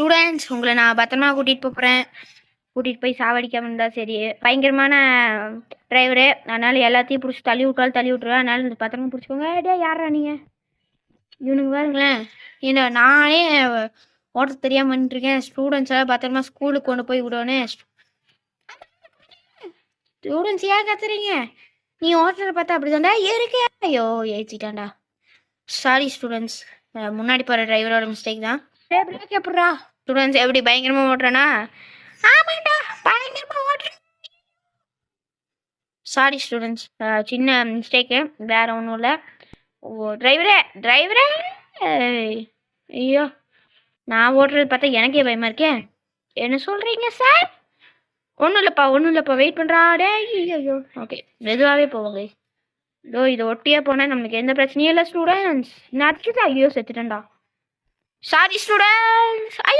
Students உங்களை நான் பத்திரமா கூட்டிகிட்டு போகிறேன். கூட்டிகிட்டு போய் சாவடிக்காம இருந்தால் சரி. பயங்கரமான டிரைவரு, அதனால் எல்லாத்தையும் பிடிச்சி தள்ளி விட்டாலும் தள்ளி விட்ருவேன். அதனால இந்த பத்திரமா பிடிச்சிக்கோங்க. டே யாரா நீங்கள்? இவனுக்கு பாருங்களேன், இந்த நானே ஓட்ட தெரியாமல் பண்ணிட்டுருக்கேன். ஸ்டூடெண்ட்ஸ் எல்லாம் பத்திரமா ஸ்கூலுக்கு கொண்டு போய் விடணும். ஸ்டூடெண்ட்ஸ் ஏன் கத்துறீங்க? நீ ஓட்டுறத பார்த்தா அப்படி தாண்டா இருக்கு. ஐயோ ஏற்றிட்டான்டா. சாரி ஸ்டூடெண்ட்ஸ், முன்னாடி போகிற டிரைவரோட மிஸ்டேக் தான். பிரேக் எப்படா? ஸ்டூடெண்ட்ஸ் எப்படி பயங்கரமா ஓட்டுறேனா? ஆமாண்டா, பயங்கரமா ஓட்டுறேன். சாரி ஸ்டூடெண்ட்ஸ், சின்ன மிஸ்டேக்கு, வேற ஒன்றும் இல்லை. ஓ டிரைவரே டிரைவரே, ஐயோ நான் ஓட்டுறது பார்த்தா எனக்கே பயமா இருக்கே. என்ன சொல்றீங்க சார்? ஒன்றும் இல்லைப்பா வெயிட் பண்ணுறா. டே ஐயோ ஓகே, மெதுவாகவே போவாங்க. இதோ இதை ஒட்டியே போனால் நம்மளுக்கு எந்த பிரச்சனையும் இல்லை ஸ்டூடெண்ட்ஸ். நச்சுதான், ஐயோ செத்துட்டேன்டா. Sorry students. ஐயோ